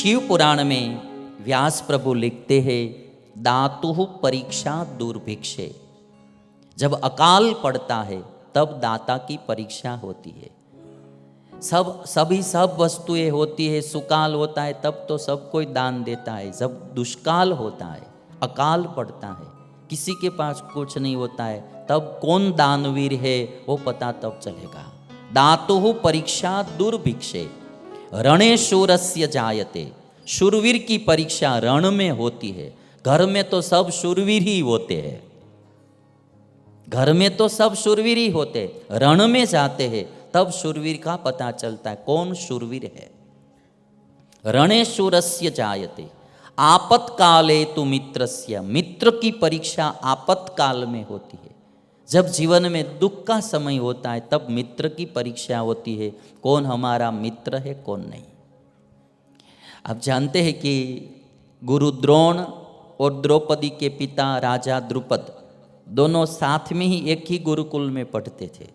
शिव पुराण में व्यास प्रभु लिखते हैं, दातुः परीक्षा दुर्भिक्षे। जब अकाल पड़ता है तब दाता की परीक्षा होती है। सब वस्तुएं होती है, सुकाल होता है तब तो सब कोई दान देता है। जब दुष्काल होता है, अकाल पड़ता है, किसी के पास कुछ नहीं होता है, तब कौन दानवीर है वो पता तब चलेगा। दातुः परीक्षा दुर्भिक्षे रणे शूरस्य जायते। शूरवीर की परीक्षा रण में होती है। घर में तो सब शूरवीर ही होते हैं, घर में तो सब शूरवीर ही होते, रण में जाते हैं तब शूरवीर का पता चलता है कौन शूरवीर है। रणे शूरस्य जायते आपत्काले तु मित्रस्य। मित्र की परीक्षा आपत्काल में होती है। जब जीवन में दुख का समय होता है तब मित्र की परीक्षा होती है, कौन हमारा मित्र है कौन नहीं। आप जानते हैं कि गुरु द्रोण और द्रौपदी के पिता राजा द्रुपद दोनों साथ में ही एक ही गुरुकुल में पढ़ते थे।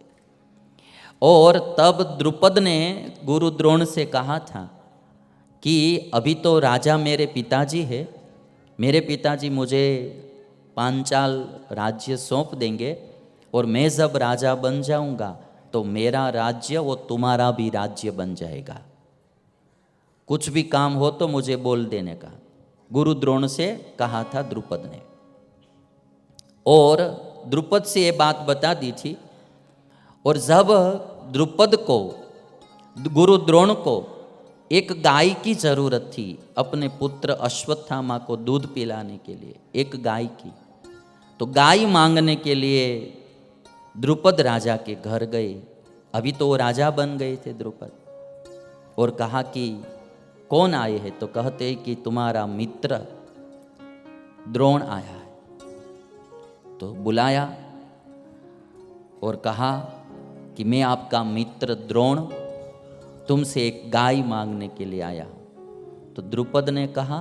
और तब द्रुपद ने गुरु द्रोण से कहा था कि अभी तो राजा मेरे पिताजी है, मेरे पिताजी मुझे पांचाल राज्य सौंप देंगे और मैं जब राजा बन जाऊंगा तो मेरा राज्य वो तुम्हारा भी राज्य बन जाएगा। कुछ भी काम हो तो मुझे बोल देने का गुरु द्रोण से कहा था द्रुपद ने। और द्रुपद से ये बात बता दी थी। और जब द्रुपद को, गुरु द्रोण को एक गाय की जरूरत थी अपने पुत्र अश्वत्थामा को दूध पिलाने के लिए, एक गाय की, तो गाय मांगने के लिए द्रुपद राजा के घर गए। अभी तो वो राजा बन गए थे द्रुपद। और कहा कि कौन आए हैं, तो कहते कि तुम्हारा मित्र द्रोण आया है। तो बुलाया और कहा कि मैं आपका मित्र द्रोण तुमसे एक गाय मांगने के लिए आया हूं। तो द्रुपद ने कहा,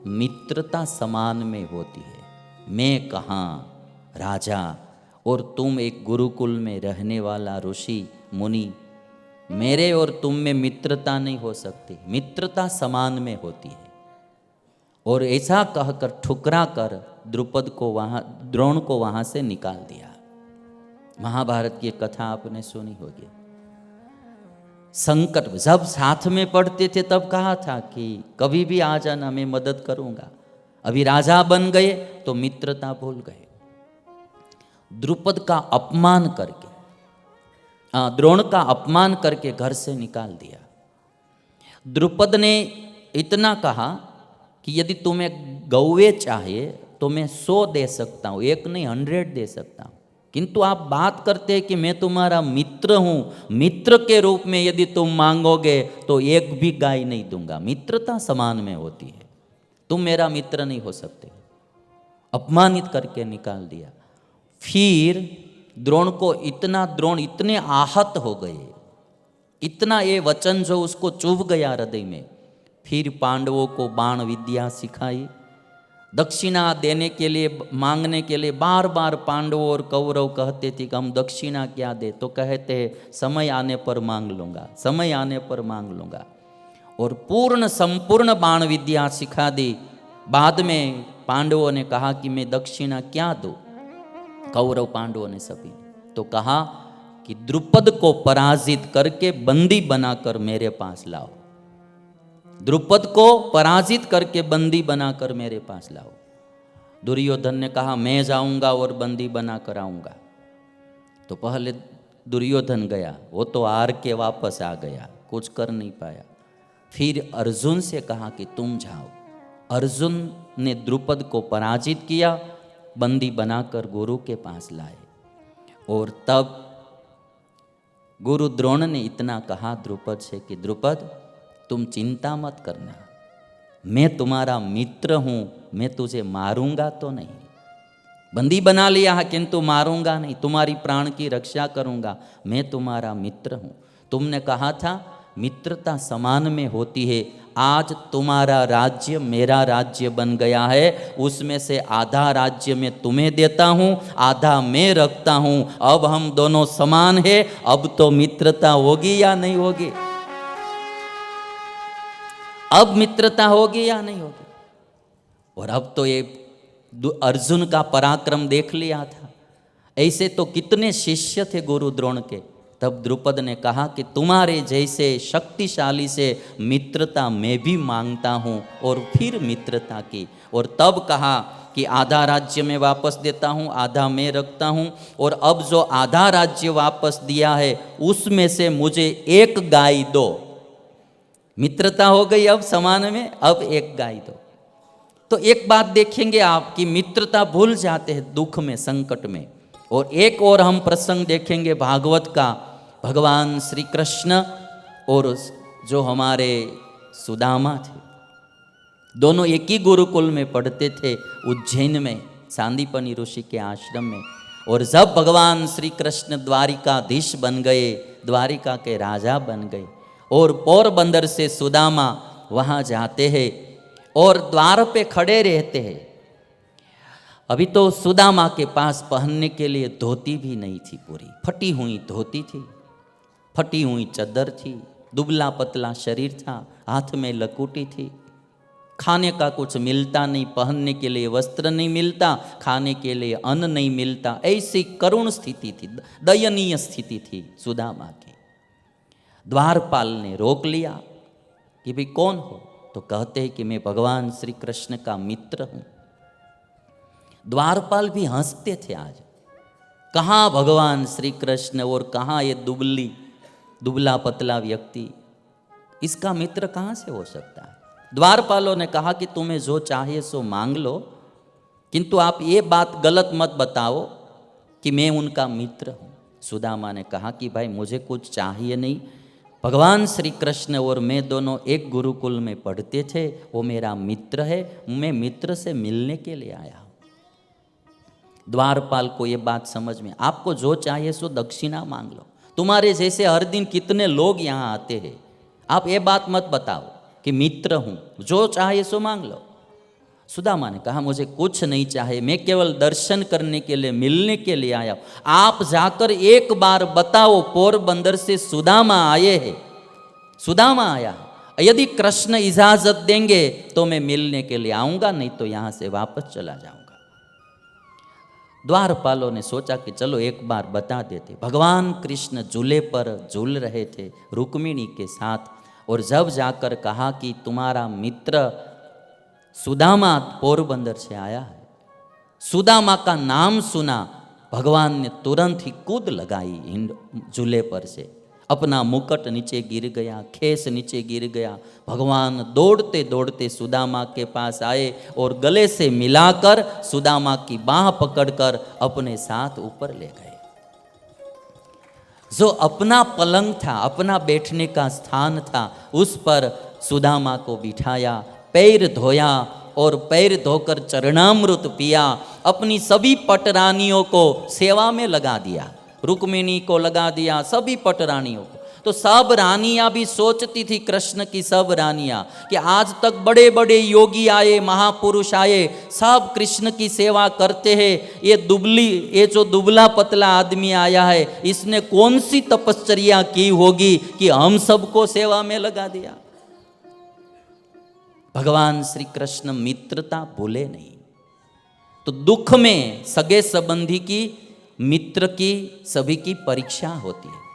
मित्रता समान में होती है, मैं कहाँ राजा और तुम एक गुरुकुल में रहने वाला ऋषि मुनि, मेरे और तुम में मित्रता नहीं हो सकती, मित्रता समान में होती है। और ऐसा कहकर ठुकरा कर द्रुपद को वहाँ, द्रोण को वहाँ से निकाल दिया। महाभारत की कथा आपने सुनी होगी। संकट जब साथ में पढ़ते थे तब कहा था कि कभी भी आ जाना, मैं मदद करूंगा। अभी राजा बन गए तो मित्रता भूल गए। द्रुपद का अपमान करके, द्रोण का अपमान करके घर से निकाल दिया। द्रुपद ने इतना कहा कि यदि तुम्हें गौवे चाहिए तो मैं 100 दे सकता हूँ, एक नहीं 100 दे सकता हूँ, किंतु आप बात करते हैं कि मैं तुम्हारा मित्र हूँ, मित्र के रूप में यदि तुम मांगोगे तो एक भी गाय नहीं दूंगा। मित्रता समान में होती है, तुम मेरा मित्र नहीं हो सकते। अपमानित करके निकाल दिया। फिर द्रोण इतने आहत हो गए, इतना ये वचन जो उसको चुभ गया हृदय में। फिर पांडवों को बाण विद्या सिखाई। दक्षिणा देने के लिए, मांगने के लिए बार बार पांडवों और कौरव कहते थे कि हम दक्षिणा क्या दे, तो कहते हैं समय आने पर मांग लूंगा, समय आने पर मांग लूंगा। और संपूर्ण बाण विद्या सिखा दी। बाद में पांडवों ने कहा कि मैं दक्षिणा क्या दूं, कौरव पांडवों ने सभी, तो कहा कि द्रुपद को पराजित करके बंदी बनाकर मेरे पास लाओ। द्रुपद को पराजित करके बंदी बनाकर मेरे पास लाओ। दुर्योधन ने कहा मैं जाऊंगा और बंदी बनाकर आऊंगा। तो पहले दुर्योधन गया, वो तो हार के वापस आ गया, कुछ कर नहीं पाया। फिर अर्जुन से कहा कि तुम जाओ। अर्जुन ने द्रुपद को पराजित किया, बंदी बनाकर गुरु के पास लाए। और तब गुरु द्रोण ने इतना कहा द्रुपद से कि द्रुपद तुम चिंता मत करना, मैं तुम्हारा मित्र हूं, मैं तुझे मारूंगा तो नहीं। बंदी बना लिया है किंतु मारूंगा नहीं, तुम्हारी प्राण की रक्षा करूंगा, मैं तुम्हारा मित्र हूं। तुमने कहा था मित्रता समान में होती है। आज तुम्हारा राज्य मेरा राज्य बन गया है, उसमें से आधा राज्य मैं तुम्हें देता हूँ, आधा मैं रखता हूँ। अब हम दोनों समान है, अब तो मित्रता होगी या नहीं होगी। अब मित्रता होगी या नहीं होगी? और अब तो ये अर्जुन का पराक्रम देख लिया था। ऐसे तो कितने शिष्य थे गुरु द्रोण के। तब द्रुपद ने कहा कि तुम्हारे जैसे शक्तिशाली से मित्रता मैं भी मांगता हूँ, और फिर मित्रता की। और तब कहा कि आधा राज्य मैं वापस देता हूँ, आधा मैं रखता हूँ, और अब जो आधा राज्य वापस दिया है उसमें से मुझे एक गाय दो। मित्रता हो गई अब समान में, अब एक गाय दो। तो एक बात देखेंगे आप कि मित्रता भूल जाते हैं दुख में, संकट में। और एक और हम प्रसंग देखेंगे भागवत का, भगवान श्री कृष्ण और जो हमारे सुदामा थे, दोनों एक ही गुरुकुल में पढ़ते थे, उज्जैन में सांदीपनि ऋषि के आश्रम में। और जब भगवान श्री कृष्ण द्वारिकाधीश बन गए, द्वारिका के राजा बन गए, और पोरबंदर से सुदामा वहाँ जाते हैं और द्वार पे खड़े रहते हैं। अभी तो सुदामा के पास पहनने के लिए धोती भी नहीं थी, पूरी फटी हुई धोती थी, फटी हुई चद्दर थी, दुबला पतला शरीर था, हाथ में लकुटी थी। खाने का कुछ मिलता नहीं, पहनने के लिए वस्त्र नहीं मिलता, खाने के लिए अन्न नहीं मिलता। ऐसी करुण स्थिति थी, दयनीय स्थिति थी सुदामा की। द्वारपाल ने रोक लिया कि भाई कौन हो? तो कहते हैं कि मैं भगवान श्री कृष्ण का मित्र हूं। द्वारपाल भी हंसते थे आज, कहाँ भगवान श्री कृष्ण और कहाँ ये दुबला पतला व्यक्ति, इसका मित्र कहाँ से हो सकता है? द्वारपालों ने कहा कि तुम्हें जो चाहिए सो मांग लो, किंतु आप ये बात गलत मत बताओ कि मैं उनका मित्र हूँ। सुदामा ने कहा कि भाई मुझे कुछ चाहिए नहीं, भगवान श्री कृष्ण और मैं दोनों एक गुरुकुल में पढ़ते थे, वो मेरा मित्र है, मैं मित्र से मिलने के लिए आया हूँ। द्वारपाल को ये बात समझ में, आपको जो चाहिए सो दक्षिणा मांग लो। तुम्हारे जैसे हर दिन कितने लोग यहाँ आते हैं, आप ये बात मत बताओ कि मित्र हूँ, जो चाहिए सो मांग लो। सुदामा ने कहा मुझे कुछ नहीं चाहिए, मैं केवल दर्शन करने के लिए, मिलने के लिए आया हूँ। आप जाकर एक बार बताओ पोरबंदर से सुदामा आए हैं, सुदामा आया है, यदि कृष्ण इजाजत देंगे तो मैं मिलने के लिए आऊँगा, नहीं तो यहाँ से वापस चला जाऊँगा। द्वारपालों ने सोचा कि चलो एक बार बता देते। भगवान कृष्ण झूले पर झूल रहे थे रुक्मिणी के साथ, और जब जाकर कहा कि तुम्हारा मित्र सुदामा पोरबंदर से आया है, सुदामा का नाम सुना, भगवान ने तुरंत ही कूद लगाई झूले पर से, अपना मुकुट नीचे गिर गया, खेस नीचे गिर गया। भगवान दौड़ते दौड़ते सुदामा के पास आए और गले से मिलाकर सुदामा की बाह पकड़कर अपने साथ ऊपर ले गए। जो अपना पलंग था, अपना बैठने का स्थान था, उस पर सुदामा को बिठाया, पैर धोया और पैर धोकर चरणामृत पिया, अपनी सभी पटरानियों को सेवा में लगा दिया, रुक्मिणी को लगा दिया, सभी पटरानियों को। तो सब रानियां भी सोचती थी, कृष्ण की सब रानियां, कि आज तक बड़े बड़े योगी आए, महापुरुष आए, सब कृष्ण की सेवा करते हैं, ये जो दुबला पतला आदमी आया है, इसने कौन सी तपश्चर्या की होगी कि हम सबको सेवा में लगा दिया। भगवान श्री कृष्ण मित्रता भूले नहीं। तो दुख में सगे संबंधी की, मित्र की, सभी की परीक्षा होती है।